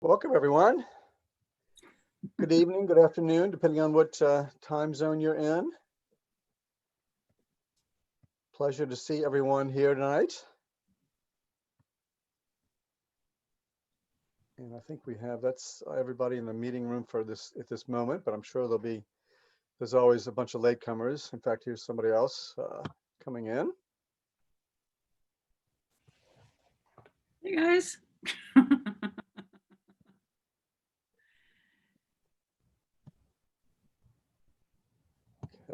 Welcome, everyone. Good evening, good afternoon, depending on what time zone you're in. Pleasure to see everyone here tonight. And I think that's everybody in the meeting room for this at this moment, but I'm sure there's always a bunch of latecomers. In fact, here's somebody else coming in. Hey guys.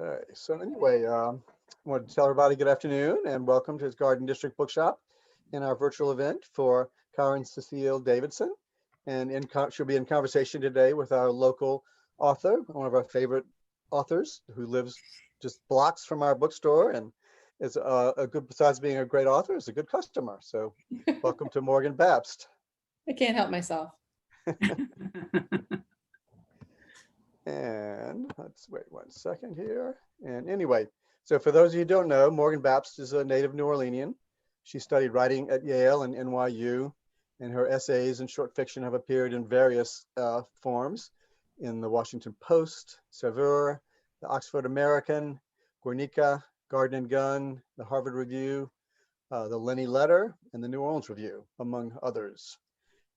Okay, so anyway, I want to tell everybody good afternoon and welcome to his Garden District Bookshop in our virtual event for Karin Cecile Davidson. And she'll be in conversation today with our local author, one of our favorite authors who lives just blocks from our bookstore and is besides being a great author, is a good customer. So welcome to Morgan Babst. I can't help myself. And let's wait 1 second here. And anyway, so for those of you who don't know, Morgan Babst is a native New Orleanian. She studied writing at Yale and NYU, and her essays and short fiction have appeared in various forms in the Washington Post, Saveur, the Oxford American, Guernica, Garden and Gun, the Harvard Review, the Lenny Letter, and the New Orleans Review, among others.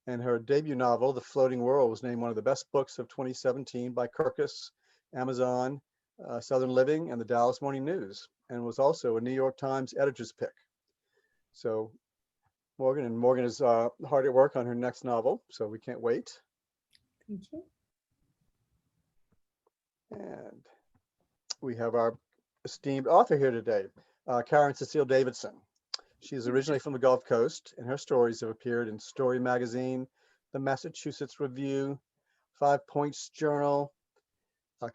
And her debut novel, The Floating World, was named one of the best books of 2017 by Kirkus, Amazon, Southern Living, and the Dallas Morning News, and was also a New York Times editor's pick. So Morgan is hard at work on her next novel, so we can't wait. Thank you. And we have our esteemed author here today, Karin Cecile Davidson. She is originally from the Gulf Coast, and her stories have appeared in Story Magazine, the Massachusetts Review, 5 Points Journal,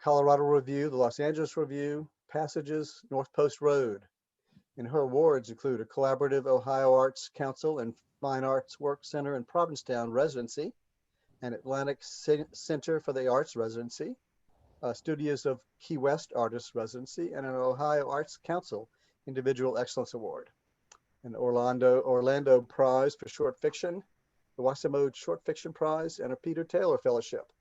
Colorado Review, the Los Angeles Review, Passages, North Post Road. And her awards include a collaborative Ohio Arts Council and Fine Arts Work Center in Provincetown residency, an Atlantic Center for the Arts residency, Studios of Key West Artists residency, and an Ohio Arts Council Individual Excellence Award. An Orlando Prize for Short Fiction, the Wasimo Short Fiction Prize, and a Peter Taylor Fellowship.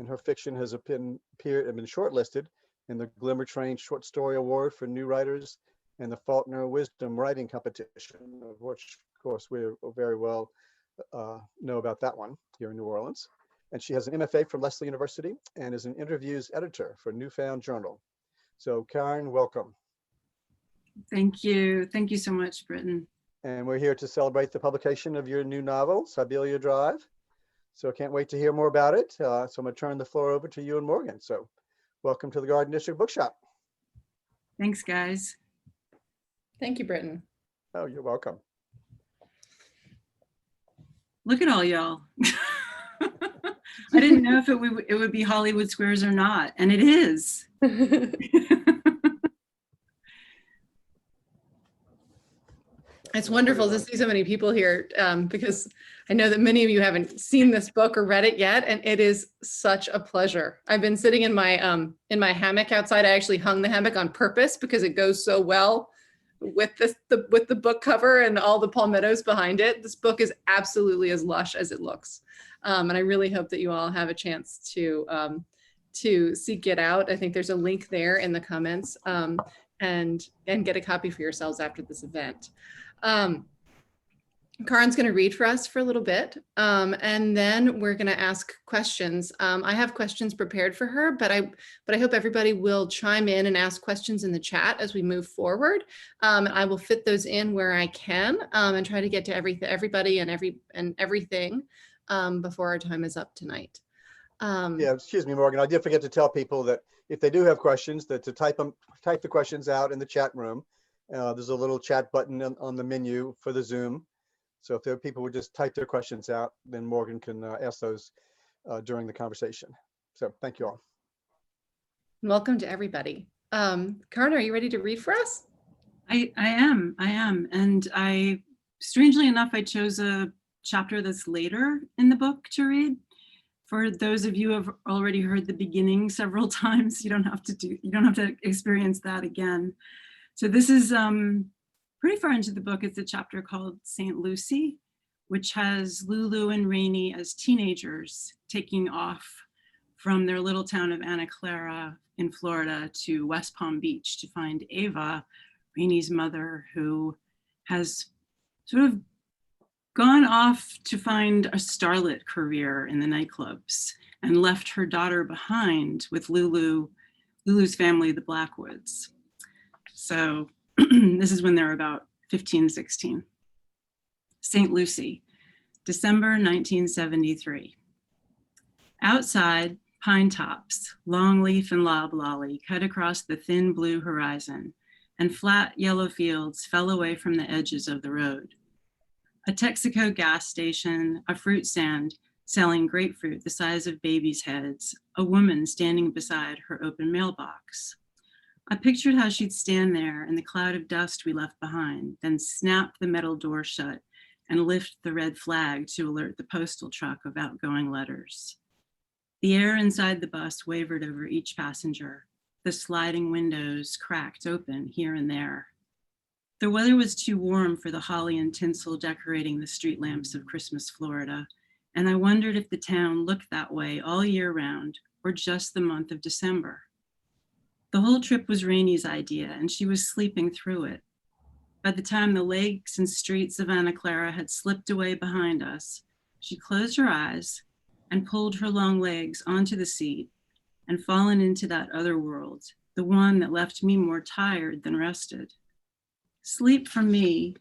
And her fiction has been shortlisted in the Glimmer Train Short Story Award for New Writers and the Faulkner Wisdom Writing Competition, of which, of course, we very well know about that one here in New Orleans. And she has an MFA from Lesley University and is an interviews editor for Newfound Journal. So Karin, welcome. Thank you. Thank you so much, Britton. And we're here to celebrate the publication of your new novel, Sybelia Drive. So I can't wait to hear more about it. So I'm going to turn the floor over to you and Morgan. So welcome to the Garden District Bookshop. Thanks, guys. Thank you, Britton. Oh, you're welcome. Look at all y'all. I didn't know if it would be Hollywood Squares or not, and it is. It's wonderful to see so many people here because I know that many of you haven't seen this book or read it yet, and it is such a pleasure. I've been sitting in my hammock outside. I actually hung the hammock on purpose because it goes so well with the book cover and all the palmettos behind it. This book is absolutely as lush as it looks, and I really hope that you all have a chance to seek it out. I think there's a link there in the comments, and get a copy for yourselves after this event. Karin's going to read for us for a little bit, and then we're going to ask questions. I have questions prepared for her, but I hope everybody will chime in and ask questions in the chat as we move forward. I will fit those in where I can, and try to get to everybody and everything before our time is up tonight. Yeah, excuse me, Morgan. I did forget to tell people that if they do have questions, that to type the questions out in the chat room. There's a little chat button on the menu for the Zoom. So if there are people who just type their questions out, then Morgan can ask those during the conversation. So thank you all. Welcome to everybody. Karin, are you ready to read for us? I am. And strangely enough, I chose a chapter that's later in the book to read. For those of you who have already heard the beginning several times, you don't have to experience that again. So this is pretty far into the book. It's a chapter called St. Lucy, which has Lulu and Rainey as teenagers taking off from their little town of Anna Clara in Florida to West Palm Beach to find Ava, Rainey's mother, who has sort of gone off to find a starlet career in the nightclubs and left her daughter behind with Lulu's family, the Blackwoods. So this is when they're about 15, 16. St. Lucie, December 1973. Outside, pine tops, longleaf and loblolly cut across the thin blue horizon, and flat yellow fields fell away from the edges of the road. A Texaco gas station, a fruit stand selling grapefruit the size of babies' heads, a woman standing beside her open mailbox. I pictured how she'd stand there in the cloud of dust we left behind, then snap the metal door shut and lift the red flag to alert the postal truck of outgoing letters. The air inside the bus wavered over each passenger. The sliding windows cracked open here and there. The weather was too warm for the holly and tinsel decorating the street lamps of Christmas Florida, and I wondered if the town looked that way all year round or just the month of December. The whole trip was Rainey's idea, and she was sleeping through it. By the time the lakes and streets of Anna Clara had slipped away behind us, she closed her eyes and pulled her long legs onto the seat and fallen into that other world, the one that left me more tired than rested. Sleep for me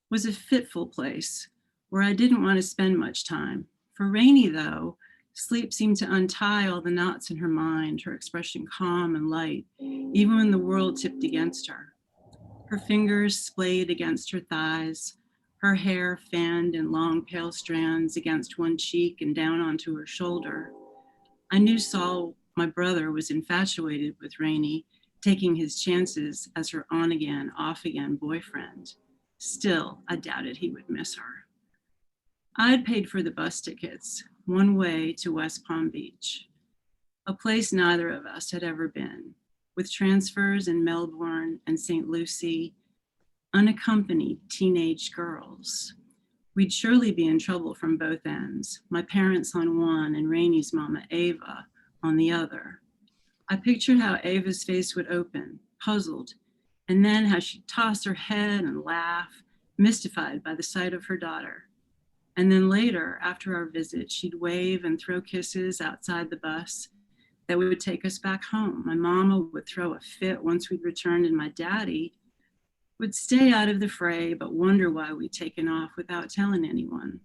was a fitful place where I didn't want to spend much time. For Rainey, though, sleep seemed to untie all the knots in her mind, her expression calm and light, even when the world tipped against her. Her fingers splayed against her thighs, her hair fanned in long pale strands against one cheek and down onto her shoulder. I knew Saul, my brother, was infatuated with Rainey, taking his chances as her on-again, off-again boyfriend. Still, I doubted he would miss her. I'd paid for the bus tickets, one way to West Palm Beach, a place neither of us had ever been, with transfers in Melbourne and St. Lucie, unaccompanied teenage girls. We'd surely be in trouble from both ends, my parents on one and Rainey's mama, Ava, on the other. I pictured how Ava's face would open, puzzled, and then how she'd toss her head and laugh, mystified by the sight of her daughter. And then later, after our visit, she'd wave and throw kisses outside the bus that would take us back home. My mama would throw a fit once we'd returned, and my daddy would stay out of the fray, but wonder why we'd taken off without telling anyone.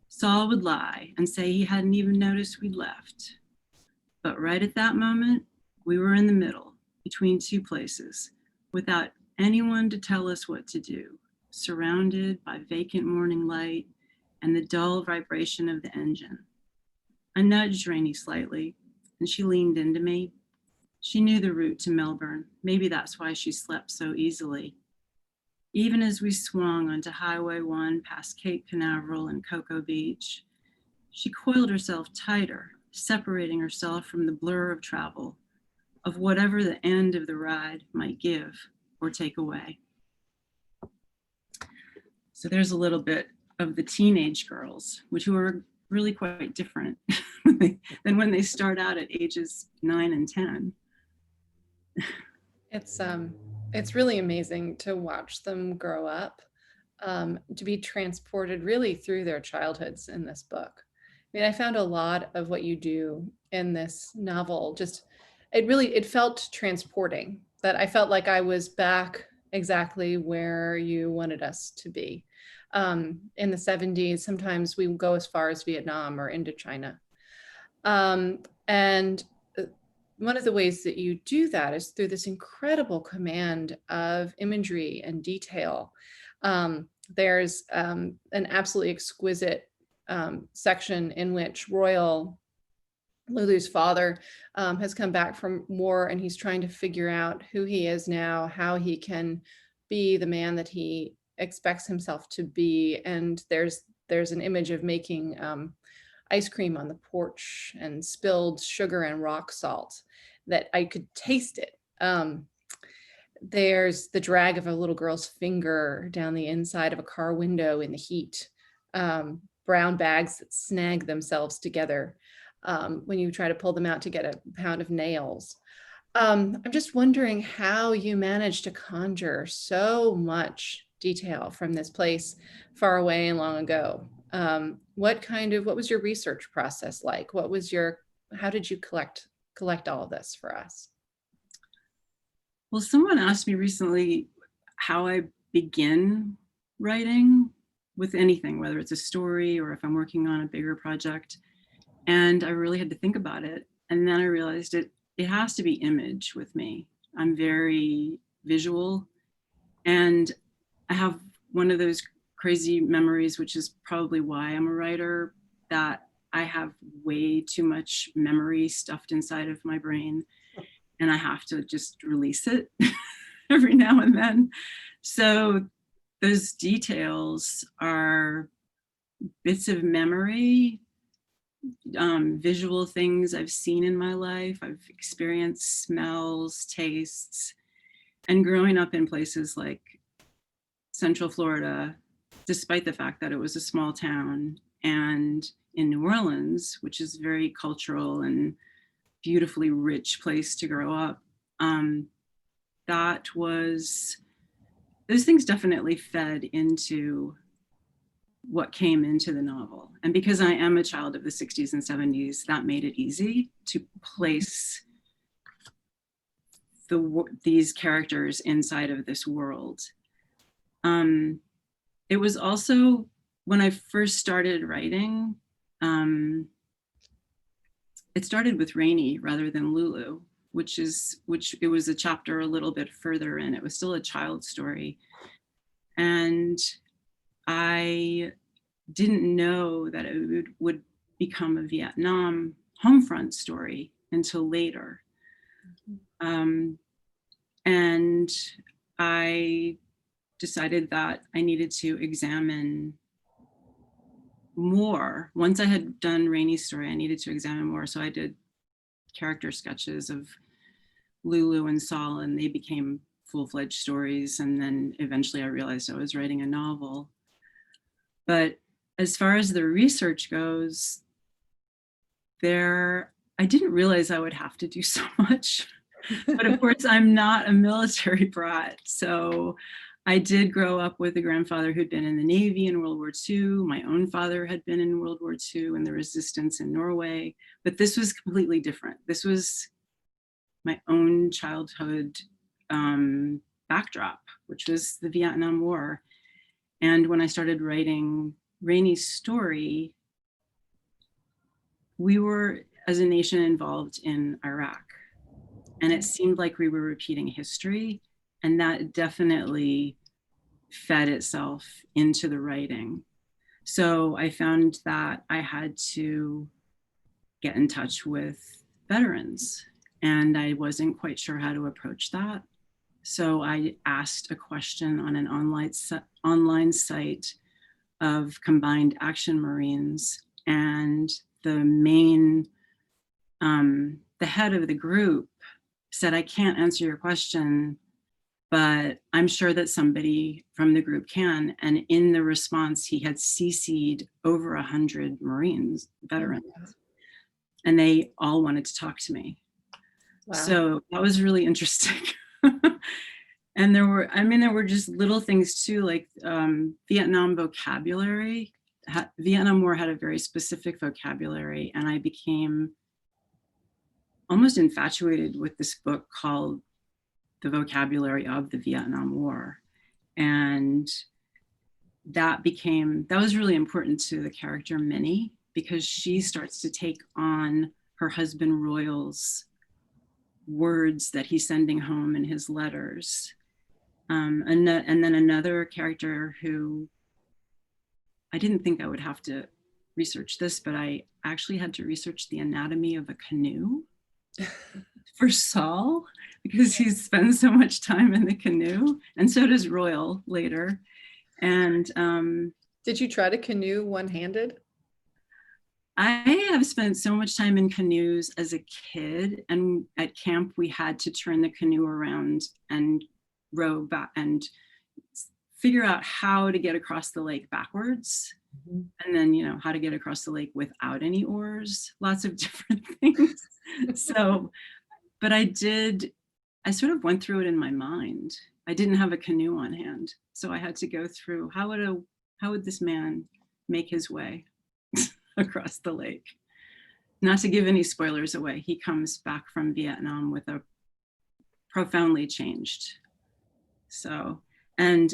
Saul would lie and say he hadn't even noticed we'd left. But right at that moment, we were in the middle, between two places, without anyone to tell us what to do, surrounded by vacant morning light and the dull vibration of the engine. I nudged Rainey slightly, and she leaned into me. She knew the route to Melbourne. Maybe that's why she slept so easily. Even as we swung onto Highway 1 past Cape Canaveral and Cocoa Beach, she coiled herself tighter, separating herself from the blur of travel, of whatever the end of the ride might give or take away. So there's a little bit of the teenage girls, which were really quite different than when they start out at ages 9 and 10. It's really amazing to watch them grow up, to be transported really through their childhoods in this book. I mean, I found a lot of what you do in this novel, it felt transporting, that I felt like I was back exactly where you wanted us to be. In the 70s, sometimes we go as far as Vietnam or Indochina. And one of the ways that you do that is through this incredible command of imagery and detail. There's an absolutely exquisite section in which Royal, Lulu's father, has come back from war, and he's trying to figure out who he is now, how he can be the man that he expects himself to be. And there's an image of making ice cream on the porch and spilled sugar and rock salt that I could taste it. There's the drag of a little girl's finger down the inside of a car window in the heat. brown bags that snag themselves together when you try to pull them out to get a pound of nails. I'm just wondering how you managed to conjure so much detail from this place far away and long ago. What was your research process like? How did you collect all of this for us? Well, someone asked me recently how I begin writing with anything, whether it's a story or if I'm working on a bigger project. And I really had to think about it. And then I realized it has to be image with me. I'm very visual. And I have one of those crazy memories, which is probably why I'm a writer, that I have way too much memory stuffed inside of my brain. And I have to just release it every now and then. So those details are bits of memory, visual things I've seen in my life. I've experienced smells, tastes, and growing up in places like Central Florida, despite the fact that it was a small town, and in New Orleans, which is very cultural and beautifully rich place to grow up. Those things definitely fed into what came into the novel. And because I am a child of the 60s and 70s, that made it easy to place these characters inside of this world. It was also when I first started writing, it started with Rainey rather than Lulu, which it was a chapter a little bit further in. It was still a child story. And I didn't know that it would become a Vietnam homefront story until later. And I decided that I needed to examine more. Once I had done Rainey's story, I needed to examine more. So I did character sketches of Lulu and Saul, and they became full-fledged stories. And then eventually I realized I was writing a novel. But as far as the research goes, I didn't realize I would have to do so much. But of course, I'm not a military brat. So I did grow up with a grandfather who'd been in the Navy in World War II. My own father had been in World War II and the resistance in Norway. But this was completely different. This was my own childhood backdrop, which was the Vietnam War. And when I started writing Rainey's story, we were, as a nation, involved in Iraq. And it seemed like we were repeating history. And that definitely fed itself into the writing. So I found that I had to get in touch with veterans. And I wasn't quite sure how to approach that. So I asked a question on an online site of Combined Action Marines, and the head of the group said, "I can't answer your question, but I'm sure that somebody from the group can." And in the response, he had CC'd over 100 Marines, veterans, and they all wanted to talk to me. Wow. So that was really interesting. And there were just little things too, like Vietnam vocabulary. Vietnam War had a very specific vocabulary, and I became almost infatuated with this book called The Vocabulary of the Vietnam War. And that was really important to the character Minnie, because she starts to take on her husband Royal's words that he's sending home in his letters. And then another character who I didn't think I would have to research this, but I actually had to research the anatomy of a canoe for Saul, because he spends so much time in the canoe, and so does Royal later. And did you try to canoe one-handed? I have spent so much time in canoes as a kid, and at camp we had to turn the canoe around and row back and figure out how to get across the lake backwards. Mhm. And then, how to get across the lake without any oars, lots of different things. So, but I sort of went through it in my mind. I didn't have a canoe on hand. So I had to go through, how would this man make his way across the lake? Not to give any spoilers away, he comes back from Vietnam with a profoundly changed. So, and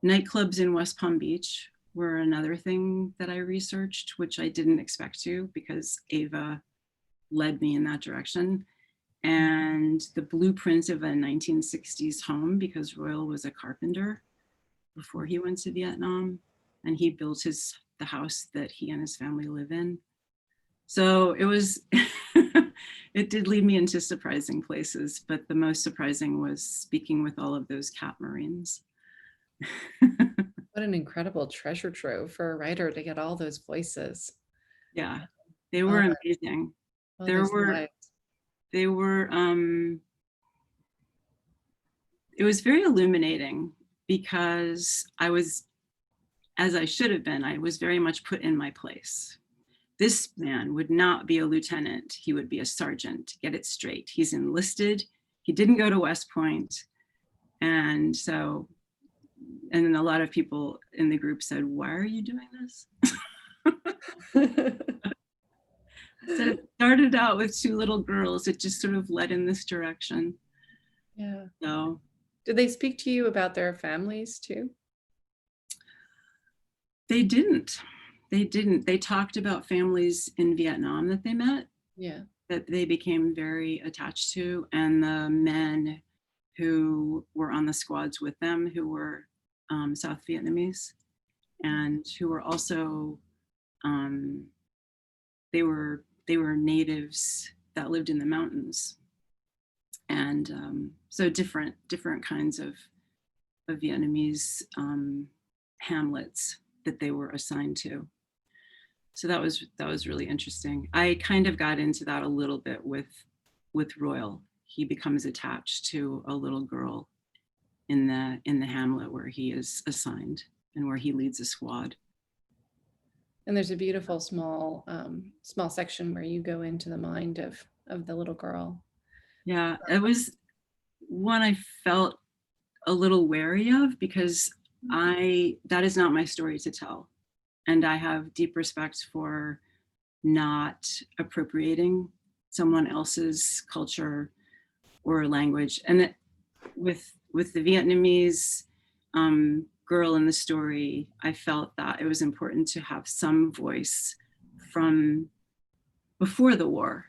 nightclubs in West Palm Beach were another thing that I researched, which I didn't expect to, because Ava led me in that direction. And the blueprint of a 1960s home, because Royal was a carpenter before he went to Vietnam, and he built the house that he and his family live in. So it was, it did lead me into surprising places, but the most surprising was speaking with all of those cat Marines. What an incredible treasure trove for a writer to get all those voices. Yeah, they were amazing. All There those were, lives. they were, it was very illuminating, because I was, as I should have been, I was very much put in my place. This man would not be a lieutenant. He would be a sergeant. Get it straight. He's enlisted. He didn't go to West Point. And so, and then a lot of people in the group said, why are you doing this? So it started out with two little girls. It just sort of led in this direction. Yeah. So, Did they speak to you about their families too? they didn't. They talked about families in Vietnam that they met, Yeah. that they became very attached to, and the men who were on the squads with them, who were South Vietnamese, and who were also, they were natives that lived in the mountains. And so different kinds of Vietnamese hamlets that they were assigned to. So that was really interesting. I kind of got into that a little bit with Royal. He becomes attached to a little girl in the hamlet where he is assigned and where he leads a squad. And there's a beautiful small section where you go into the mind of the little girl. Yeah, it was one I felt a little wary of, because that is not my story to tell. And I have deep respect for not appropriating someone else's culture or language. And that with the Vietnamese girl in the story, I felt that it was important to have some voice from before the war,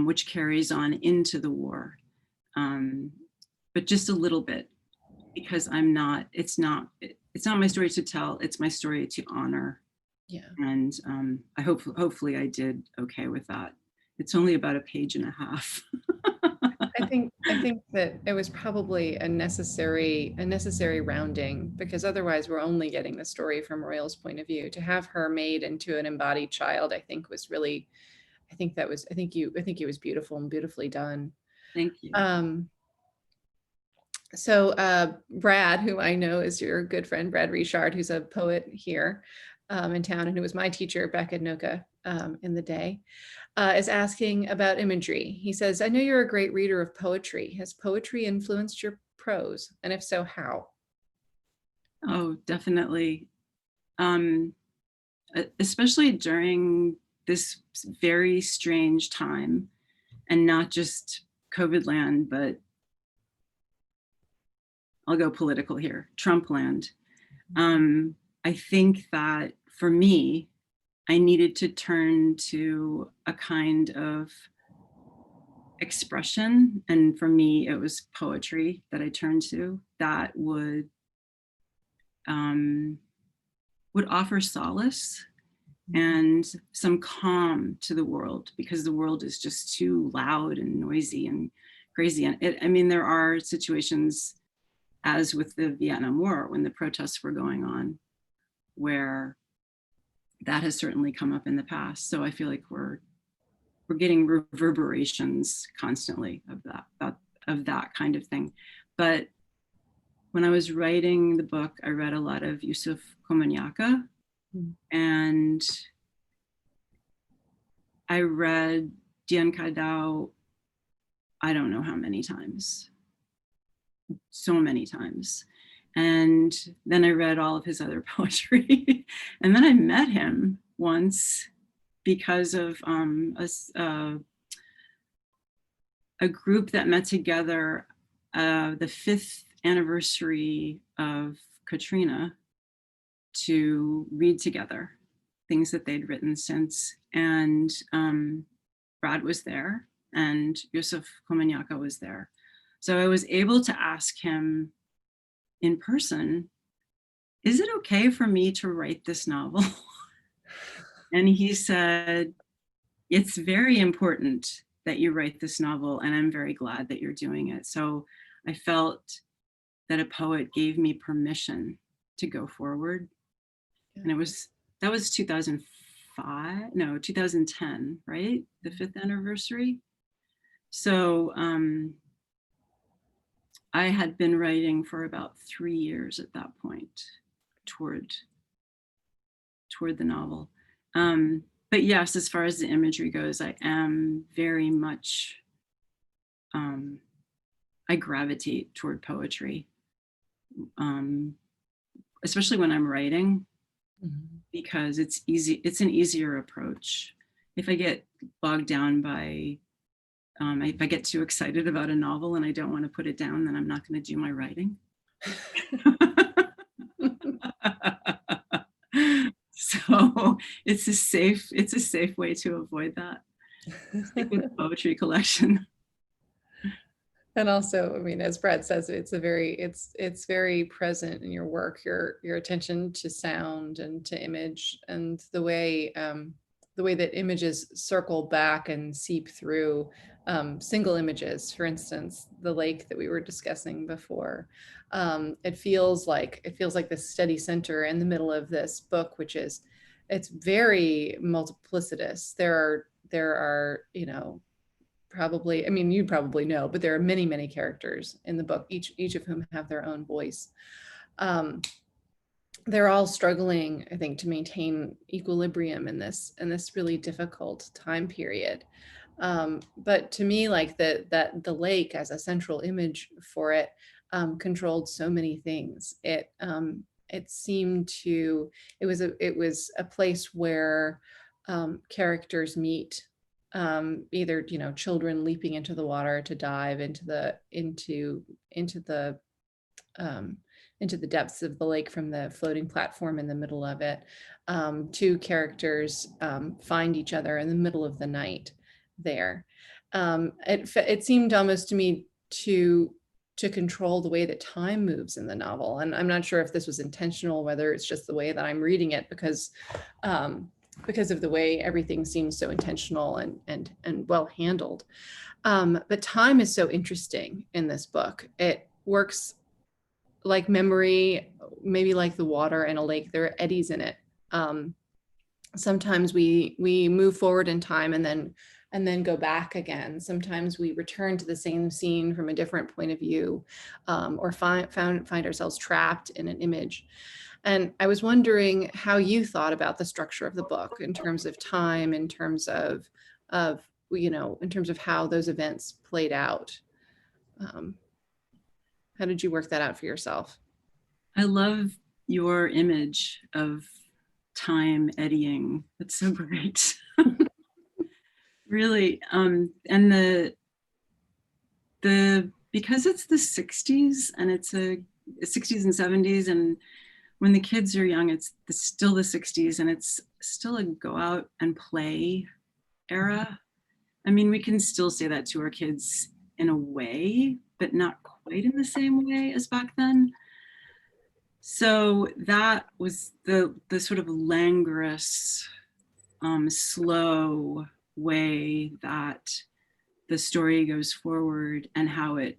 which carries on into the war, but just a little bit, because it's not my story to tell, it's my story to honor. Yeah. And hopefully I did okay with that. It's only about a page and a half. I think that it was probably a necessary rounding, because otherwise we're only getting the story from Royal's point of view. To have her made into an embodied child, I think was really, I think it was beautiful and beautifully done. Thank you. So Brad, who I know is your good friend, Brad Richard, who's a poet here in town, and who was my teacher back at NOCA in the day, is asking about imagery. He says, I know you're a great reader of poetry. Has poetry influenced your prose? And if so, how? Oh, definitely. Especially during this very strange time, and not just COVID land, but I'll go political here, Trump land. I think that for me, I needed to turn to a kind of expression. And for me, it was poetry that I turned to that would offer solace and some calm to the world, because the world is just too loud and noisy and crazy. And there are situations, as with the Vietnam War, when the protests were going on, where that has certainly come up in the past. So I feel like we're getting reverberations constantly of that kind of thing. But when I was writing the book, I read a lot of Yusuf Komunyakaa, and I read Dian Kadao, I don't know how many times, so many times. And then I read all of his other poetry. And then I met him once because of a group that met together the 5th anniversary of Katrina to read together things that they'd written since. And Brad was there and Yusuf Komunyakaa was there. So I was able to ask him in person, is it okay for me to write this novel? And he said, it's very important that you write this novel, and I'm very glad that you're doing it. So I felt that a poet gave me permission to go forward. And that was 2010, right? The 5th anniversary. So I had been writing for about 3 years at that point toward the novel. But yes, as far as the imagery goes, I am very much, I gravitate toward poetry, especially when I'm writing, because it's easy. It's an easier approach. If I get bogged down by, if I get too excited about a novel and I don't want to put it down, then I'm not going to do my writing. So it's a safe way to avoid that. Stick with the poetry collection. And also, I mean, as Brad says, it's very present in your work, your attention to sound and to image, and the way that images circle back and seep through single images. For instance, the lake that we were discussing before. It feels like this steady center in the middle of this book, it's very multiplicitous. There are, you know, probably, I mean, you probably know, but there are many, many characters in the book, each of whom have their own voice. They're all struggling, I think, to maintain equilibrium in this really difficult time period. But to me, like the lake as a central image for it controlled so many things. It was a place where characters meet, either, you know, children leaping into the water to dive into the depths of the lake from the floating platform in the middle of it. Two characters find each other in the middle of the night there. It seemed almost to me to control the way that time moves in the novel. And I'm not sure if this was intentional, whether it's just the way that I'm reading it, because of the way everything seems so intentional and well handled. But time is so interesting in this book. It works like memory, maybe like the water in a lake. There are eddies in it. Sometimes we move forward in time and then go back again. Sometimes we return to the same scene from a different point of view, or find ourselves trapped in an image. And I was wondering how you thought about the structure of the book in terms of time, in terms of you know, in terms of how those events played out. How did you work that out for yourself? I love your image of time eddying. That's so great. Really. And because it's the 60s and it's a 60s and 70s, and when the kids are young, it's still the 60s and it's still a go out and play era. I mean, we can still say that to our kids in a way, but not quite in the same way as back then. So that was the sort of languorous, slow way that the story goes forward and how it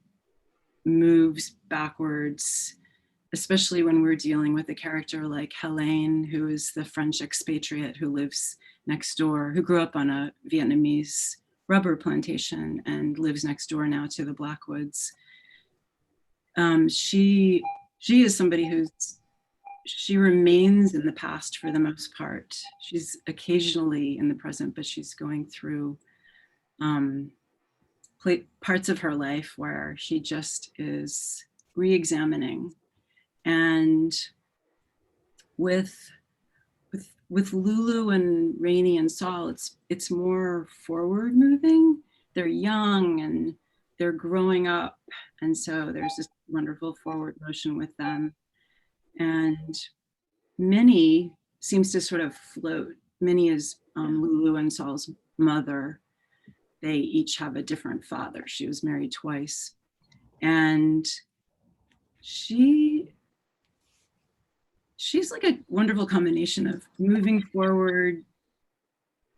moves backwards, especially when we're dealing with a character like Helene, who is the French expatriate who lives next door, who grew up on a Vietnamese rubber plantation and lives next door now to the Blackwoods. She she is somebody she remains in the past for the most part. She's occasionally in the present, but she's going through parts of her life where she just is re-examining. And with Lulu and Rainey and Saul, it's more forward moving. They're young and they're growing up, and so there's this wonderful forward motion with them. And Minnie seems to sort of float. Minnie is Lulu and Saul's mother. They each have a different father. She was married twice, and she's like a wonderful combination of moving forward,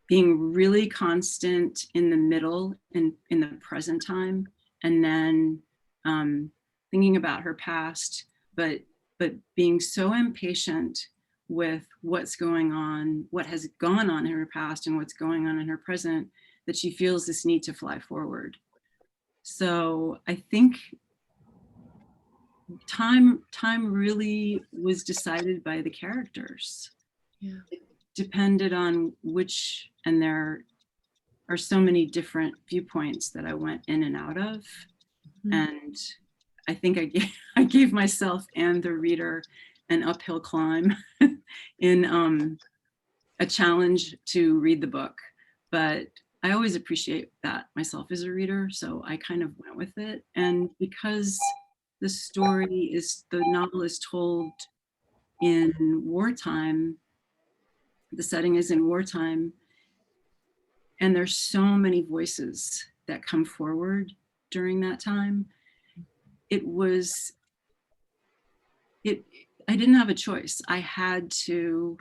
being really constant in the middle and in the present time, and then thinking about her past, but being so impatient with what's going on, what has gone on in her past and what's going on in her present, that she feels this need to fly forward. So I think time really was decided by the characters. Yeah. It depended on which, and there are so many different viewpoints that I went in and out of. Mm-hmm. And I think I gave myself and the reader an uphill climb in a challenge to read the book. But I always appreciate that myself as a reader, so I kind of went with it. And because the novel is told in wartime, the setting is in wartime, and there's so many voices that come forward during that time. I didn't have a choice. I had to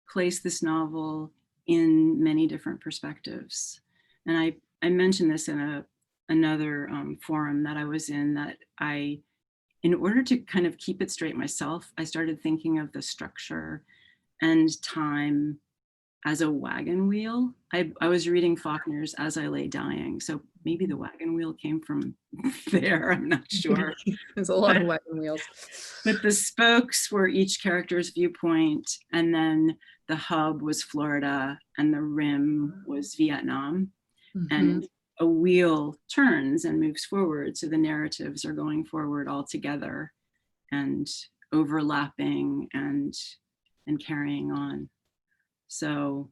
place this novel in many different perspectives. And I mentioned this in another forum that I was in, that in order to kind of keep it straight myself, I started thinking of the structure and time as a wagon wheel. I was reading Faulkner's As I Lay Dying, so maybe the wagon wheel came from there, I'm not sure. There's a lot of wagon wheels. But the spokes were each character's viewpoint, and then the hub was Florida, and the rim was Vietnam. Mm-hmm. And a wheel turns and moves forward, so the narratives are going forward all together and overlapping and carrying on. So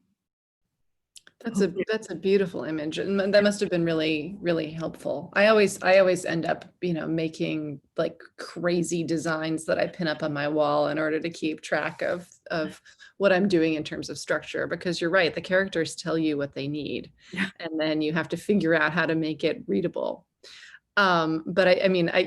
that's a beautiful image, and that must have been really, really helpful. I always end up, making like crazy designs that I pin up on my wall in order to keep track of what I'm doing in terms of structure, because you're right, the characters tell you what they need, and then you have to figure out how to make it readable. But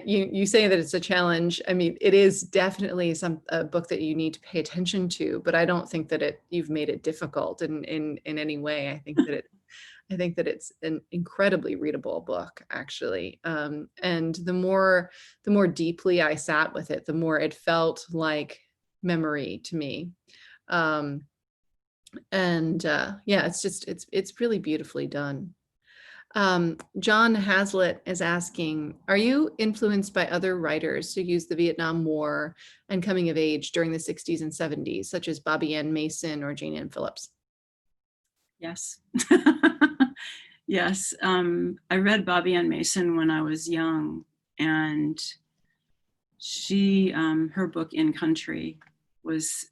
you say that it's a challenge. I mean, it is definitely a book that you need to pay attention to, but I don't think that you've made it difficult in any way. I think that it's an incredibly readable book, actually. And the more deeply I sat with it, the more it felt like memory to me. It's really beautifully done. John Hazlitt is asking, are you influenced by other writers who used the Vietnam War and coming of age during the 60s and 70s, such as Bobby Ann Mason or Jane Ann Phillips? Yes. Yes. I read Bobby Ann Mason when I was young, and her book In Country was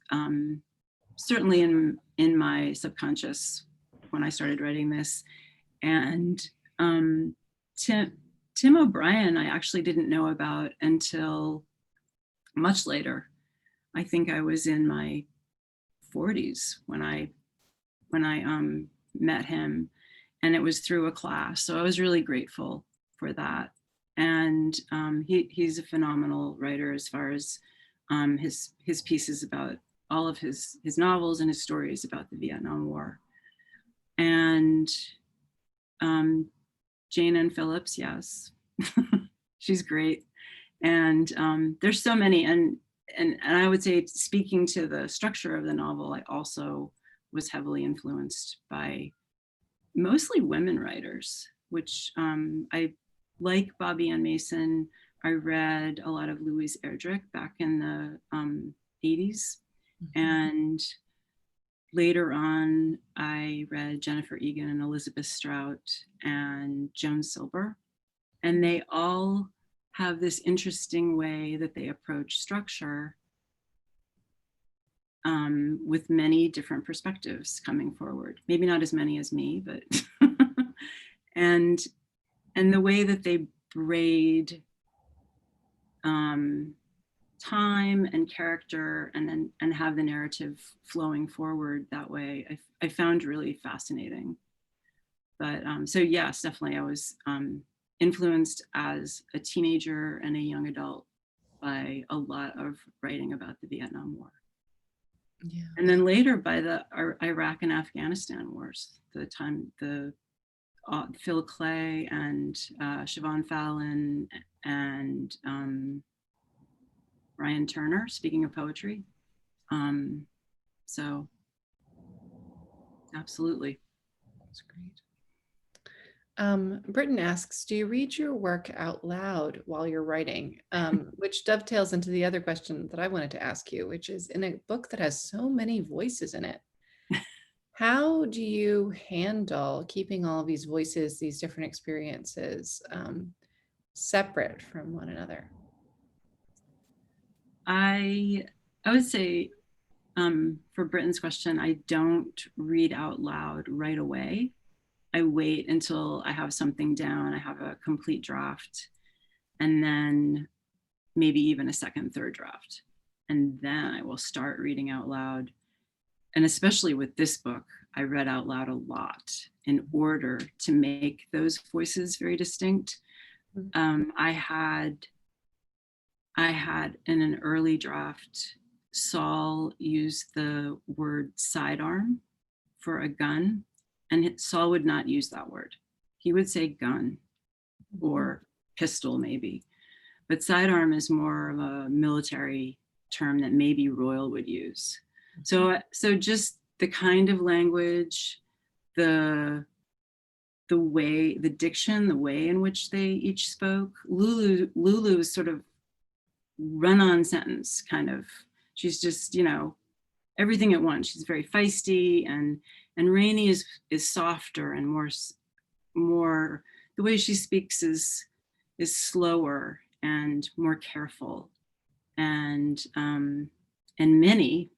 certainly in my subconscious when I started writing this. And Tim O'Brien, I actually didn't know about until much later. I think I was in my 40s when I met him, and it was through a class. So I was really grateful for that. And he's a phenomenal writer as far as his pieces about all of his novels and his stories about the Vietnam War. And Jane Ann Phillips, yes, she's great. And there's so many, and I would say, speaking to the structure of the novel, I also was heavily influenced by mostly women writers, which I like Bobby Ann Mason, I read a lot of Louise Erdrich back in the 80s. And later on, I read Jennifer Egan and Elizabeth Strout and Joan Silber. And they all have this interesting way that they approach structure with many different perspectives coming forward. Maybe not as many as me, but and the way that they braid time and character and have the narrative flowing forward that way, I found really fascinating. But so yes, definitely I was influenced as a teenager and a young adult by a lot of writing about the Vietnam War. Yeah. And then later by the Iraq and Afghanistan wars, Phil Clay and Siobhan Fallon and Ryan Turner, speaking of poetry. So absolutely. That's great. Britton asks, do you read your work out loud while you're writing? Which dovetails into the other question that I wanted to ask you, which is, in a book that has so many voices in it, how do you handle keeping all of these voices, these different experiences, separate from one another? I would say, for Britton's question, I don't read out loud right away. I wait until I have something down, I have a complete draft, and then maybe even a second, third draft. And then I will start reading out loud. And especially with this book, I read out loud a lot in order to make those voices very distinct. I had in an early draft, Saul used the word sidearm for a gun, and Saul would not use that word. He would say gun or pistol maybe, but sidearm is more of a military term that maybe Royal would use. So just the kind of language, the way, the diction, the way in which they each spoke. Lulu is sort of run-on sentence kind of. She's just, everything at once. She's very feisty, and Rainey is softer and more. The way she speaks is slower and more careful, and Minnie.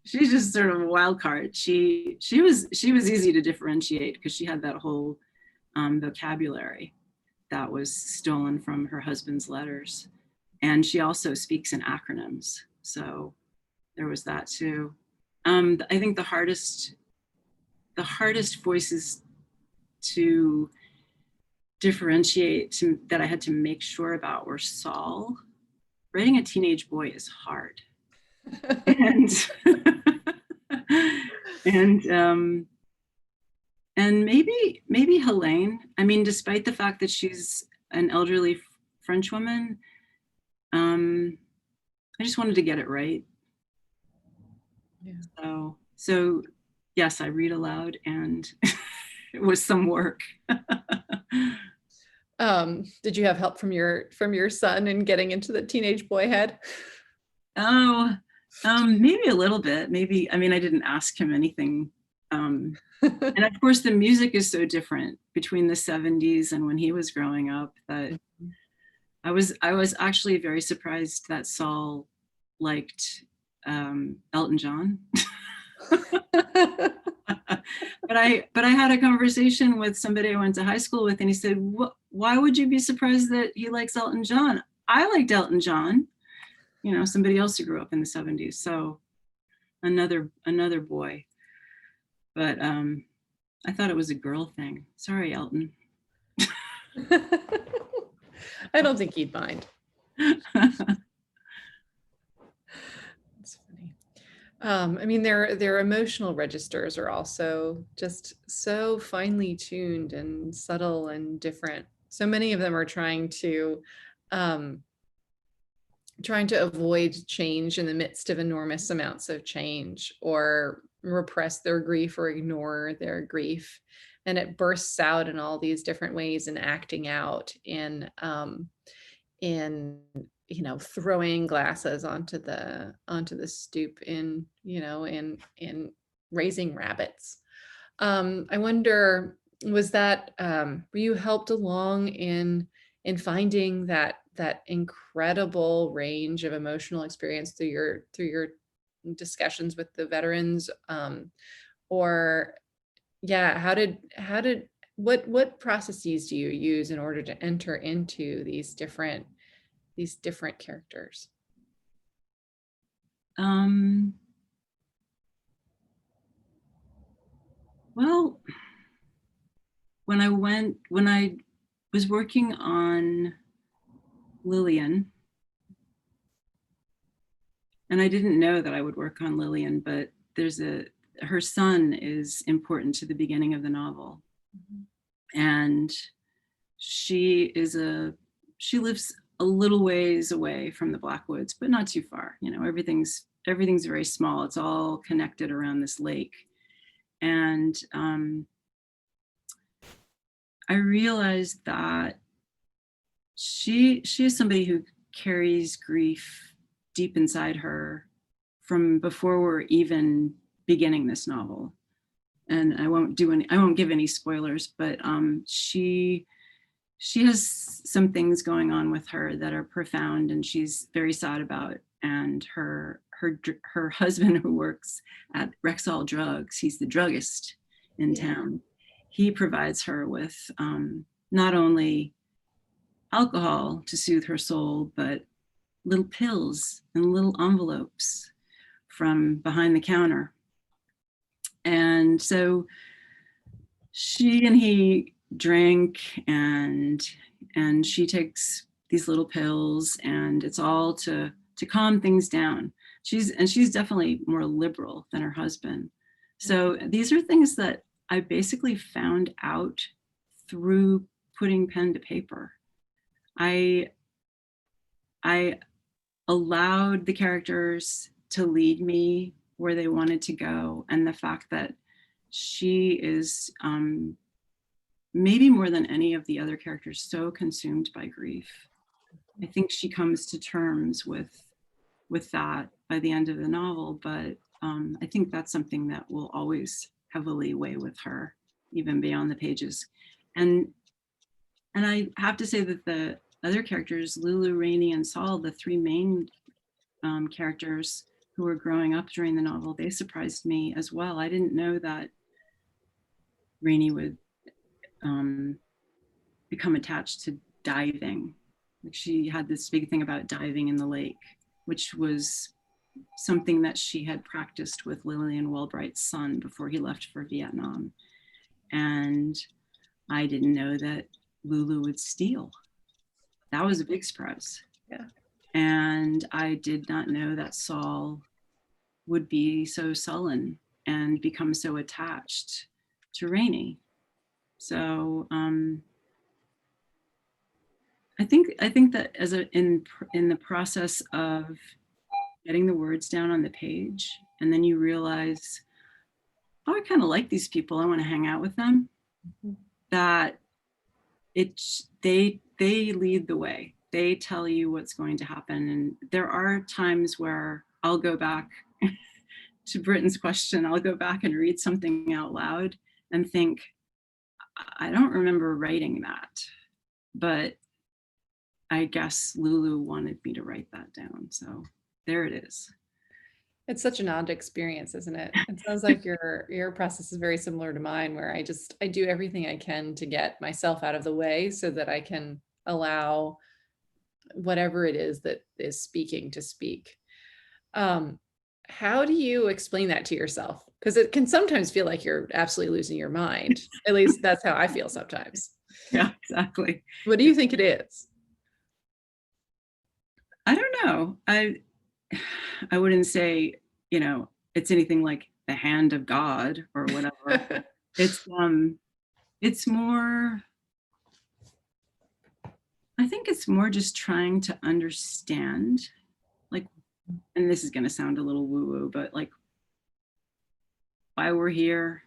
She's just sort of a wild card. She was easy to differentiate because she had that whole vocabulary that was stolen from her husband's letters, and she also speaks in acronyms. So there was that too. I think the hardest voices to differentiate that I had to make sure about were Saul. Writing a teenage boy is hard. and maybe Helene. I mean, despite the fact that she's an elderly French woman, I just wanted to get it right. Yeah. So yes, I read aloud, and it was some work. Did you have help from your son in getting into the teenage boy head? Oh, maybe a little bit. Maybe, I mean, I didn't ask him anything. And of course, the music is so different between the 70s and when he was growing up that I was actually very surprised that Saul liked Elton John. But I had a conversation with somebody I went to high school with, and he said, why would you be surprised that he likes Elton John? I liked Elton John. Somebody else who grew up in the 70s. So another boy. But I thought it was a girl thing. Sorry, Elton. I don't think he'd mind. That's funny. I mean, their emotional registers are also just so finely tuned and subtle and different. So many of them are trying to avoid change in the midst of enormous amounts of change, or repress their grief or ignore their grief. it bursts out in all these different ways and acting out in throwing glasses onto the stoop, in raising rabbits. I wonder, was that were you helped along in finding that incredible range of emotional experience through your discussions with the veterans, or yeah, what processes do you use in order to enter into these different characters? Well, when I was working on Lillian, and I didn't know that I would work on Lillian, but her son is important to the beginning of the novel. And she lives a little ways away from the Blackwoods, but not too far. Everything's very small. It's all connected around this lake. And I realized that she is somebody who carries grief deep inside her from before we're even beginning this novel. And I won't give any spoilers, but she has some things going on with her that are profound and she's very sad about. And her husband, who works at Rexall Drugs, he's the druggist in town. He provides her with not only alcohol to soothe her soul, but little pills and little envelopes from behind the counter. And so she and he drink, and she takes these little pills, and it's all to calm things down. She's definitely more liberal than her husband. So these are things that I basically found out through putting pen to paper. I allowed the characters to lead me where they wanted to go, and the fact that she is maybe more than any of the other characters so consumed by grief. I think she comes to terms with that by the end of the novel, but I think that's something that will always heavily weigh with her, even beyond the pages. And I have to say that the other characters, Lulu, Rainey, and Saul, the three main characters who were growing up during the novel, they surprised me as well. I didn't know that Rainey would become attached to diving. Like, she had this big thing about diving in the lake, which was something that she had practiced with Lillian Wellbright's son before he left for Vietnam. And I didn't know that Lulu would steal. That was a big surprise. Yeah. And I did not know that Saul would be so sullen and become so attached to Rainey. So I think that in the process of getting the words down on the page, and then you realize, oh, I kind of like these people, I want to hang out with them. Mm-hmm. That they lead the way. They tell you what's going to happen. And there are times where I'll go back to Britton's question, I'll go back and read something out loud and think, I don't remember writing that, but I guess Lulu wanted me to write that down. So there it is. It's such an odd experience, isn't it? It sounds like your process is very similar to mine, where I do everything I can to get myself out of the way so that I can allow whatever it is that is speaking to speak. How do you explain that to yourself? Because it can sometimes feel like you're absolutely losing your mind. At least that's how I feel sometimes. Yeah, exactly. What do you think it is? I don't know. I wouldn't say, it's anything like the hand of God or whatever. It's more, I think it's more just trying to understand, like, and this is going to sound a little woo-woo, but like, why we're here,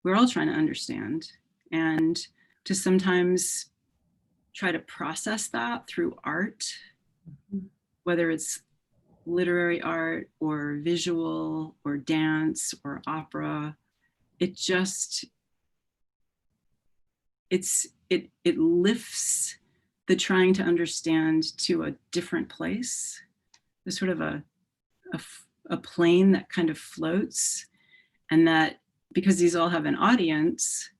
we're all trying to understand, and to sometimes try to process that through art, whether it's literary art or visual or dance or opera. It lifts the trying to understand to a different place. There's sort of a plane that kind of floats, and that, because these all have an audience,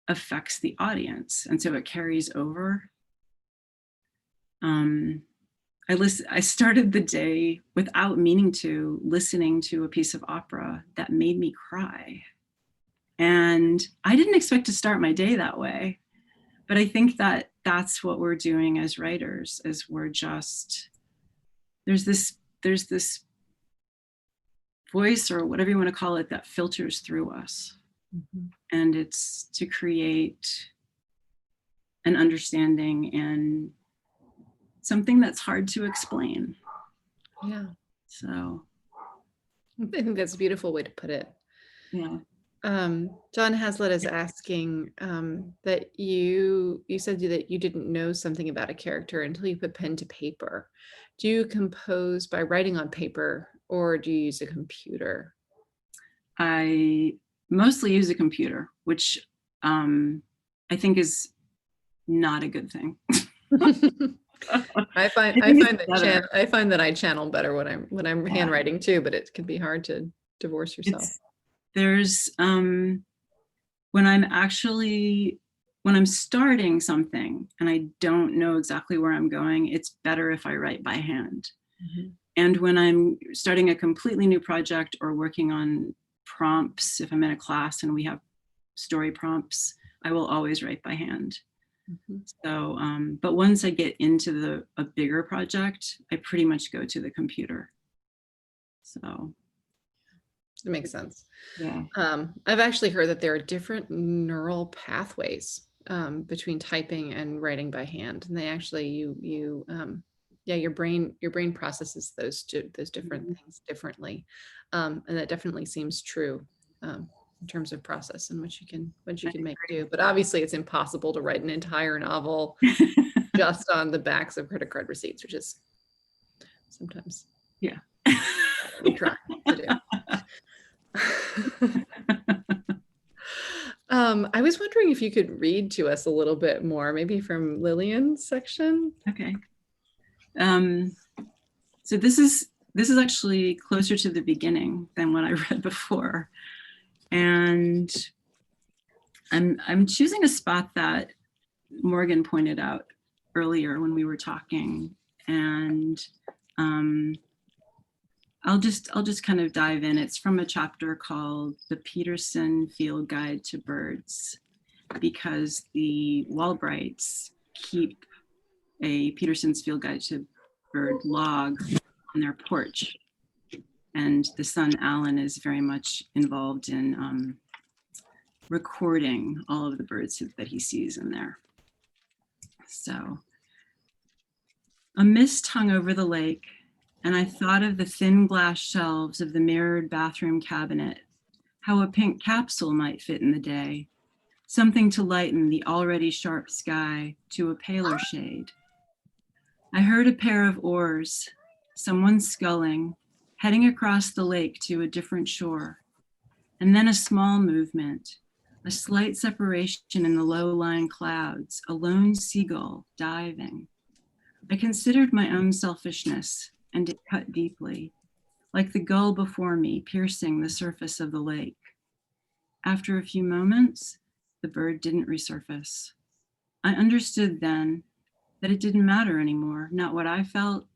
affects the audience, and so it carries over. I started the day without meaning to, listening to a piece of opera that made me cry. And I didn't expect to start my day that way, but I think that that's what we're doing as writers, is we're just, there's this voice, or whatever you want to call it, that filters through us. And it's to create an understanding and something that's hard to explain. Yeah. So I think that's a beautiful way to put it. yeah. John Hazlitt is asking that you said that you didn't know something about a character until you put pen to paper. Do you compose by writing on paper, or do you use a computer? I mostly use a computer, which I think is not a good thing. I find that I channel better when I'm handwriting too, but it can be hard to divorce yourself. There's when I'm starting something and I don't know exactly where I'm going, it's better if I write by hand. And when I'm starting a completely new project or working on prompts, if I'm in a class and we have story prompts, I will always write by hand. So, but once I get into a bigger project, I pretty much go to the computer. So it makes sense. Yeah. I've actually heard that there are different neural pathways between typing and writing by hand, and they actually your brain processes those different things differently, and that definitely seems true in terms of process and what you can make do. But obviously it's impossible to write an entire novel just on the backs of credit card receipts, which is sometimes we try to do. I was wondering if you could read to us a little bit more, maybe from Lillian's section. Okay. So this is actually closer to the beginning than what I read before. And I'm choosing a spot that Morgan pointed out earlier when we were talking, and I'll just kind of dive in. It's from a chapter called The Peterson Field Guide to Birds, because the Walbrights keep a Peterson's Field Guide to Bird log on their porch. And the son, Alan, is very much involved in recording all of the birds that he sees in there. So, a mist hung over the lake, and I thought of the thin glass shelves of the mirrored bathroom cabinet, how a pink capsule might fit in the day, something to lighten the already sharp sky to a paler shade. I heard a pair of oars, someone sculling, heading across the lake to a different shore, and then a small movement, a slight separation in the low-lying clouds, a lone seagull diving. I considered my own selfishness, and it cut deeply, like the gull before me piercing the surface of the lake. After a few moments, the bird didn't resurface. I understood then that it didn't matter anymore, not what I felt,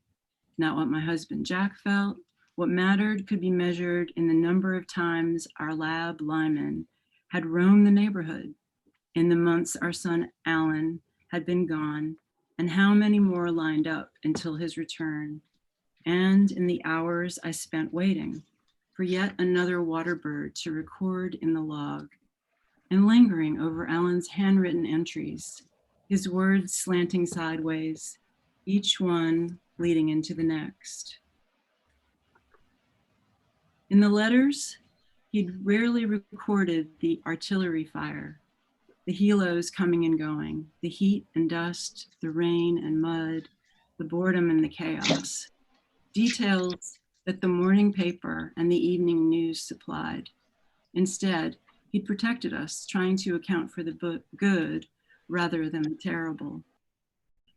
not what my husband Jack felt. What mattered could be measured in the number of times our lab Lyman had roamed the neighborhood, in the months our son Alan had been gone, and how many more lined up until his return, and in the hours I spent waiting for yet another water bird to record in the log, and lingering over Alan's handwritten entries, his words slanting sideways, each one leading into the next. In the letters, He'd rarely recorded the artillery fire, the helos coming and going, the heat and dust, the rain and mud, the boredom and the chaos. Details that the morning paper and the evening news supplied. Instead, he'd protected us, trying to account for the good rather than the terrible.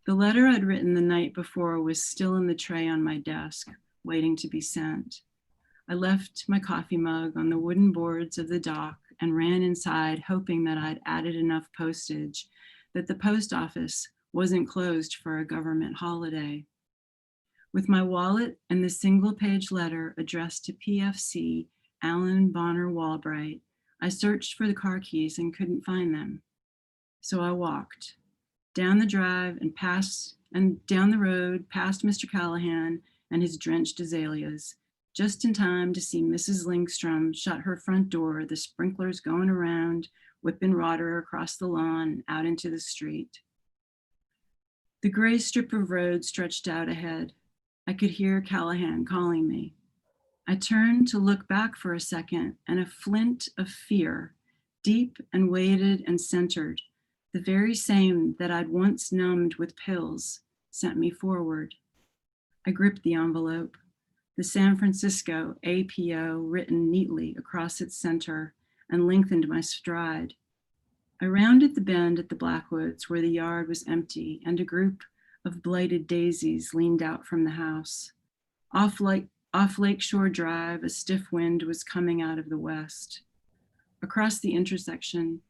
The letter I'd written the night before was still in the tray on my desk, waiting to be sent. I left my coffee mug on the wooden boards of the dock and ran inside, hoping that I'd added enough postage that the post office wasn't closed for a government holiday. With my wallet and the single-page letter addressed to PFC Alan Bonner Walbright, I searched for the car keys and couldn't find them. So I walked down the drive and down the road past Mr. Callahan and his drenched azaleas, just in time to see Mrs. Lindstrom shut her front door, the sprinklers going around, whipping water across the lawn out into the street. The gray strip of road stretched out ahead. I could hear Callahan calling me. I turned to look back for a second, and a flint of fear, deep and weighted and centered, the very same that I'd once numbed with pills, sent me forward. I gripped the envelope, the San Francisco APO written neatly across its center, and lengthened my stride. I rounded the bend at the Blackwoods where the yard was empty and a group of blighted daisies leaned out from the house. Off Lakeshore Drive, a stiff wind was coming out of the west. Across the intersection,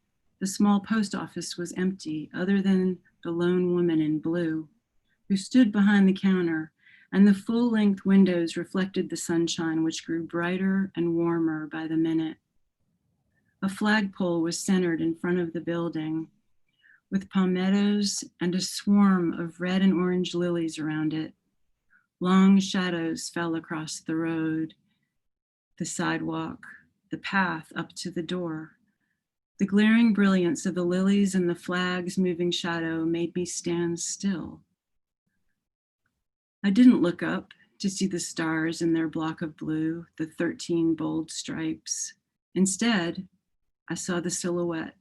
the small post office was empty, other than the lone woman in blue, who stood behind the counter, and the full-length windows reflected the sunshine, which grew brighter and warmer by the minute. A flagpole was centered in front of the building, with palmettos and a swarm of red and orange lilies around it. Long shadows fell across the road, the sidewalk, the path up to the door. The glaring brilliance of the lilies and the flag's moving shadow made me stand still. I didn't look up to see the stars in their block of blue, the 13 bold stripes. Instead, I saw the silhouette,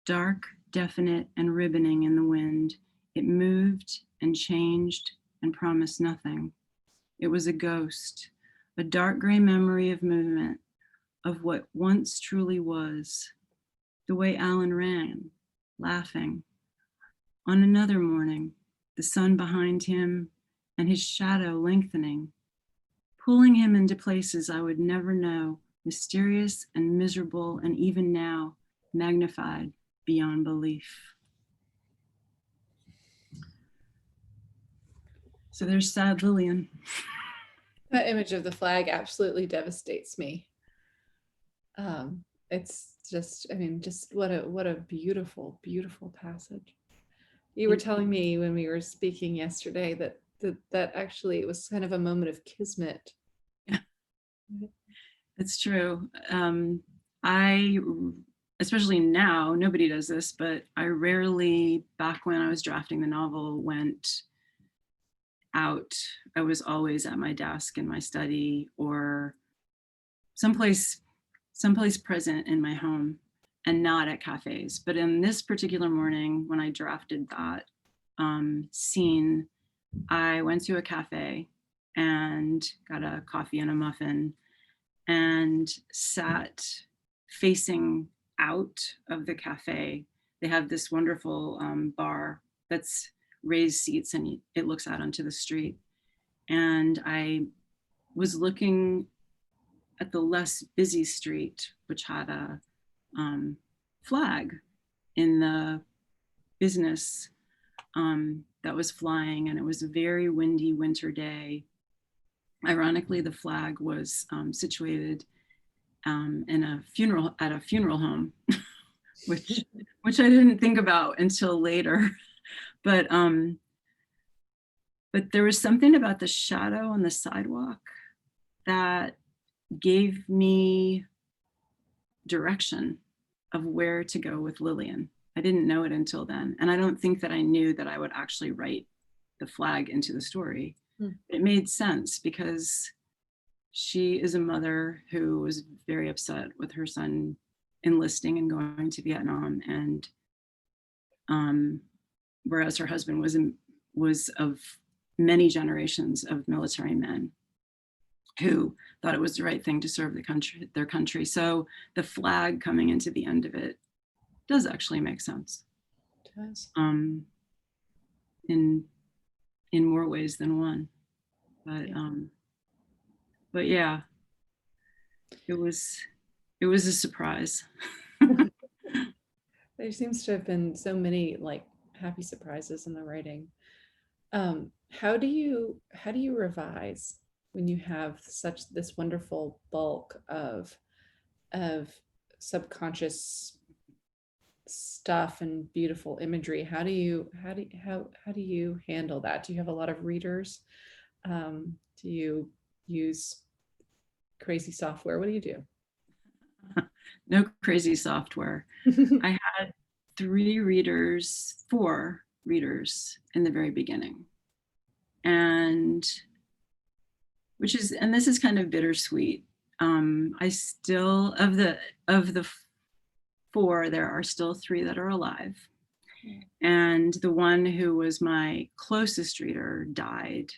dark, definite, and ribboning in the wind. It moved and changed and promised nothing. It was a ghost, a dark gray memory of movement, of what once truly was. The way Alan ran, laughing. On another morning, the sun behind him and his shadow lengthening, pulling him into places I would never know, mysterious and miserable, and even now, magnified beyond belief. So there's sad Lillian. That image of the flag absolutely devastates me. It's just, I mean, just what a beautiful, beautiful passage. You were telling me when we were speaking yesterday that actually it was kind of a moment of kismet. Yeah, it's true. I, especially now, nobody does this, but I rarely, back when I was drafting the novel, went out. I was always at my desk in my study or someplace present in my home and not at cafes. But in this particular morning, when I drafted that scene, I went to a cafe and got a coffee and a muffin and sat facing out of the cafe. They have this wonderful bar that's raised seats and it looks out onto the street. And I was looking at the less busy street, which had a flag in the business that was flying, and it was a very windy winter day. Ironically, the flag was situated at a funeral home, which I didn't think about until later. But there was something about the shadow on the sidewalk that gave me direction of where to go with Lillian. I didn't know it until then. And I don't think that I knew that I would actually write the flag into the story. It made sense because she is a mother who was very upset with her son enlisting and going to Vietnam, and whereas her husband was of many generations of military men who thought it was the right thing to serve their country. So the flag coming into the end of it does actually make sense. It does. In more ways than one. But yeah, it was a surprise. There seems to have been so many like happy surprises in the writing. How do you revise when you have this wonderful bulk of subconscious stuff and beautiful imagery? How do you handle that? Do you have a lot of readers? Do you use crazy software? What do you do? No crazy software. I had 4 readers in the very beginning. And this is kind of bittersweet. I still, of the 4, there are still 3 that are alive. And the one who was my closest reader died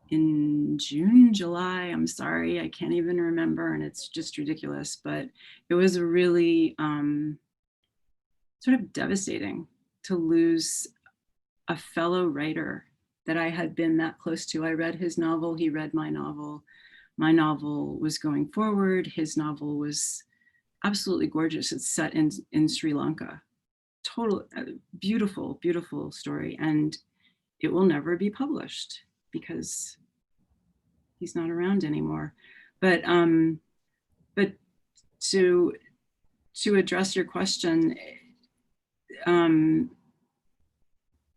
in June, July. I'm sorry, I can't even remember, and it's just ridiculous. But it was really sort of devastating to lose a fellow writer that I had been that close to. I read his novel, he read my novel. My novel was going forward. His novel was absolutely gorgeous. It's set in Sri Lanka. Total, beautiful, beautiful story. And it will never be published because he's not around anymore. But to address your question,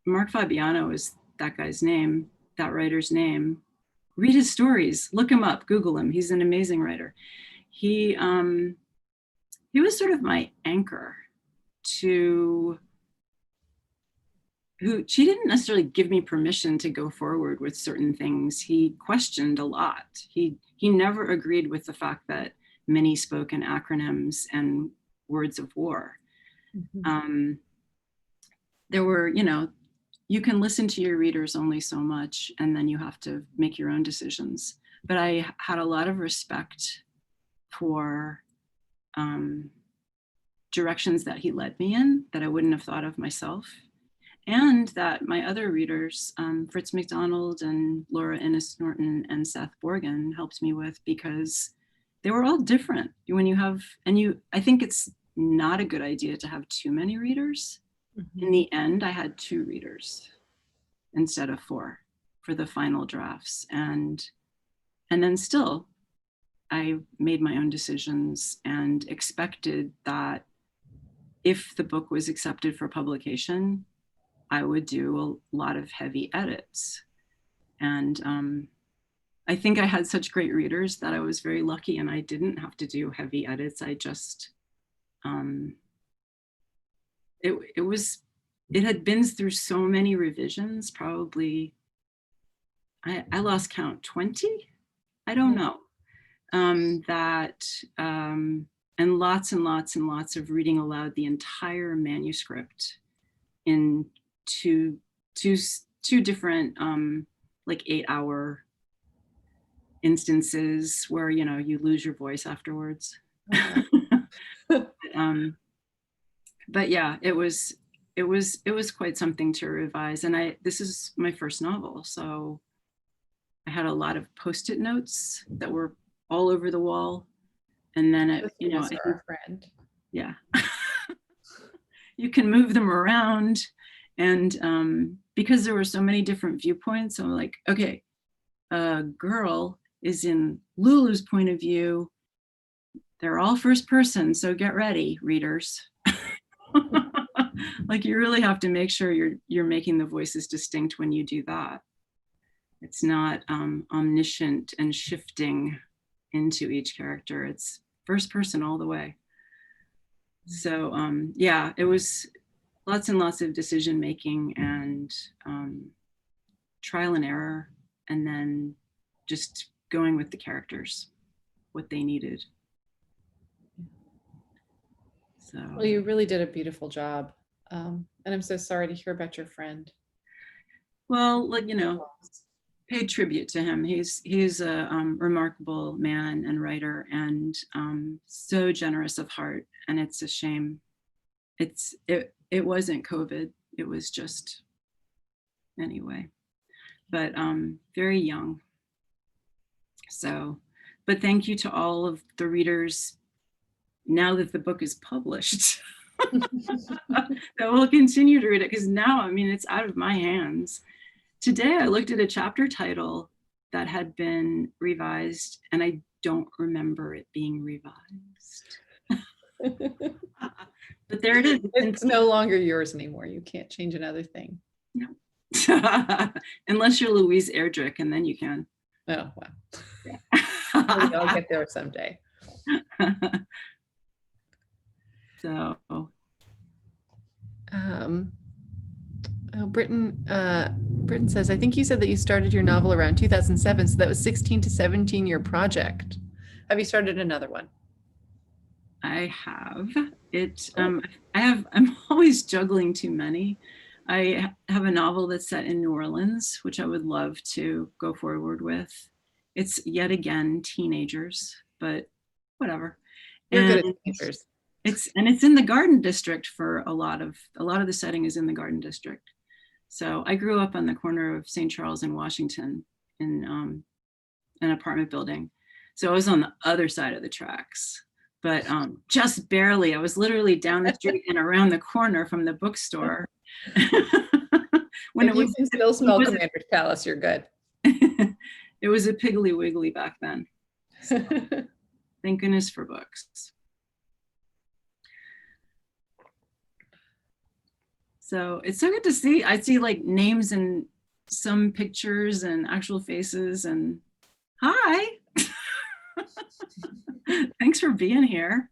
Mark Fabiano is that guy's name, that writer's name. Read his stories, look him up, Google him. He's an amazing writer. He was sort of my anchor to she didn't necessarily give me permission to go forward with certain things. He questioned a lot. He never agreed with the fact that many spoke in acronyms and words of war. Mm-hmm. There were, you can listen to your readers only so much, and then you have to make your own decisions. But I had a lot of respect for directions that he led me in that I wouldn't have thought of myself. And that my other readers, Fritz McDonald and Laura Innes Norton and Seth Borgen, helped me with, because they were all different. I think it's not a good idea to have too many readers. Mm-hmm. In the end, I had 2 readers instead of 4 for the final drafts. And then still, I made my own decisions and expected that if the book was accepted for publication, I would do a lot of heavy edits. And I think I had such great readers that I was very lucky, and I didn't have to do heavy edits. I just, it had been through so many revisions, probably, I lost count, 20? I don't know. And lots and lots and lots of reading aloud the entire manuscript in two different like 8-hour instances where you lose your voice afterwards. But yeah, it was quite something to revise. And this is my first novel, so I had a lot of Post-it notes that were all over the wall. And then a friend. Yeah. You can move them around. And because there were so many different viewpoints, I'm like, okay, a girl is in Lulu's point of view. They're all first person, so get ready, readers. Like, you really have to make sure you're making the voices distinct when you do that. It's not omniscient and shifting into each character. It's first person all the way. So yeah, it was lots and lots of decision making and trial and error, and then just going with the characters, what they needed. So, Well, you really did a beautiful job. And I'm so sorry to hear about your friend. well, like, paid tribute to him. He's a remarkable man and writer, and so generous of heart. And it's a shame. It wasn't COVID. It was just anyway. But very young. So, but thank you to all of the readers now that the book is published that will continue to read it, because now, I mean, it's out of my hands. Today, I looked at a chapter title that had been revised, and I don't remember it being revised. But there it is. It's no longer yours anymore. You can't change another thing. No. Unless you're Louise Erdrich, and then you can. Oh, wow. Yeah. Maybe I'll get there someday. So. Britton says, I think you said that you started your novel around 2007, so that was 16 to 17 year project. Have you started another one? I have. I'm always juggling too many. I have a novel that's set in New Orleans, which I would love to go forward with. It's yet again teenagers, but whatever. You're good at teenagers. It's in the Garden District for a lot of the setting is in the Garden District. So I grew up on the corner of St. Charles and Washington in an apartment building. So I was on the other side of the tracks, but just barely. I was literally down the street and around the corner from the bookstore. When you can still smell Commander's Palace, you're good. It was a Piggly Wiggly back then. So, thank goodness for books. So it's so good to see. I see like names and some pictures and actual faces, and hi. Thanks for being here.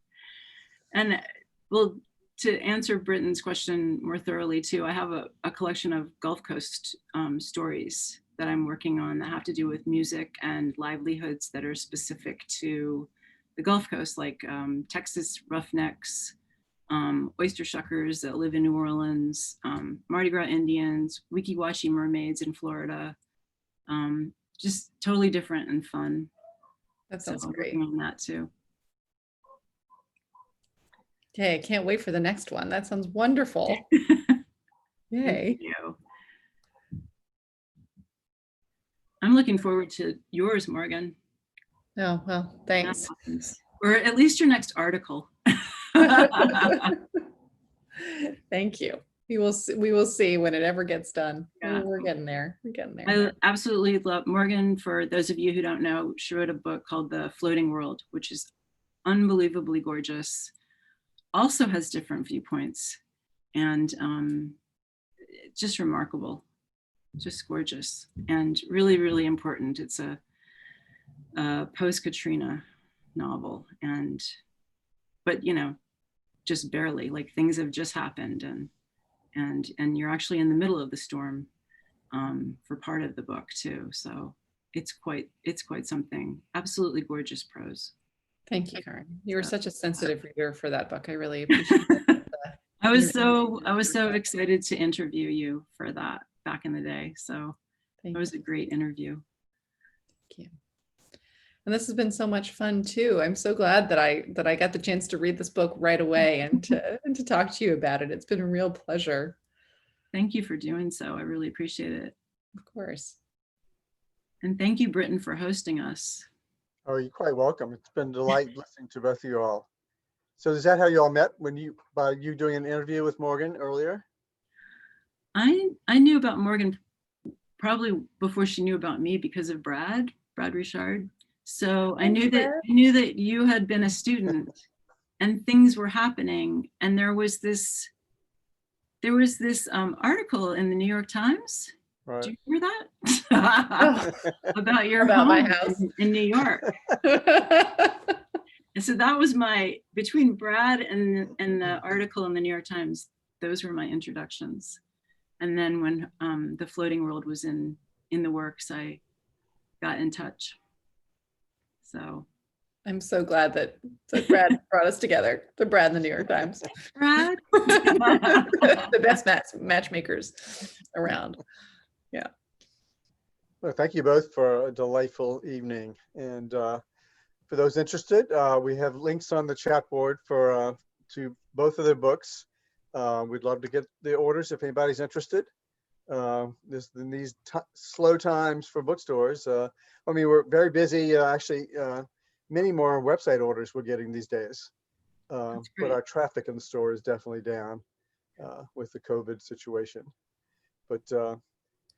And well, to answer Britton's question more thoroughly too, I have a collection of Gulf Coast stories that I'm working on that have to do with music and livelihoods that are specific to the Gulf Coast, like Texas Roughnecks, oyster shuckers that live in New Orleans, Mardi Gras Indians, Wiki-Washi mermaids in Florida. Just totally different and fun. That sounds so great. I'm working on that too. Okay, I can't wait for the next one. That sounds wonderful. Yay. Thank you. I'm looking forward to yours, Morgan. Oh, well, thanks. Or at least your next article. Thank you. We will see when it ever gets done. Yeah. We're getting there. We're getting there. I absolutely love Morgan. For those of you who don't know, she wrote a book called The Floating World, which is unbelievably gorgeous. Also has different viewpoints, and just remarkable, just gorgeous, and really, really important. It's a post-Katrina novel, but just barely. Like things have just happened, and you're actually in the middle of the storm for part of the book too. So it's quite something. Absolutely gorgeous prose. Thank you, Karin. You were such a sensitive reader for that book. I really appreciate it. I was so excited to interview you for that back in the day. So it was a great interview. Thank you. And this has been so much fun too. I'm so glad that I got the chance to read this book right away and to talk to you about it. It's been a real pleasure. Thank you for doing so. I really appreciate it. Of course. And thank you, Britton, for hosting us. Oh, you're quite welcome. It's been a delight listening to both of you all. So is that how you all met, by you doing an interview with Morgan earlier? I knew about Morgan probably before she knew about me because of Brad Richard. So I knew that you had been a student and things were happening. And there was this article in the New York Times. Right. Do you hear that? about my house in New York. And so that was between Brad and the article in the New York Times, those were my introductions. And then when The Floating World was in the works, got in touch. So, I'm so glad that Brad brought us together. The Brad in the New York Times. Brad, The best matchmakers around. Yeah. Well, thank you both for a delightful evening. And for those interested, we have links on the chat board for to both of their books. We'd love to get the orders if anybody's interested. In these slow times for bookstores. I mean, we're very busy. Actually, many more website orders we're getting these days. But our traffic in the store is definitely down with the COVID situation. But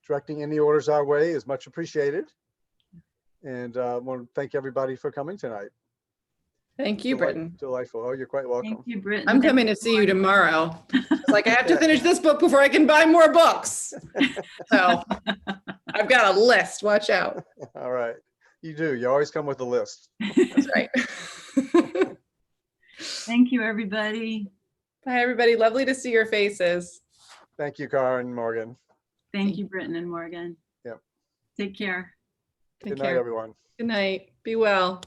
directing any orders our way is much appreciated. And I want to thank everybody for coming tonight. Thank you, Britton. Delightful. Oh, you're quite welcome. thank you, Britton. I'm coming to see you tomorrow. It's like I have to finish this book before I can buy more books. So I've got a list. Watch out. All right. You do. You always come with a list. That's right. Thank you, everybody. Bye, everybody. Lovely to see your faces. Thank you, Karin, Morgan. Thank you, Britton and Morgan. Yep. Take care. Take Good night, care. everyone. Good night. Be well.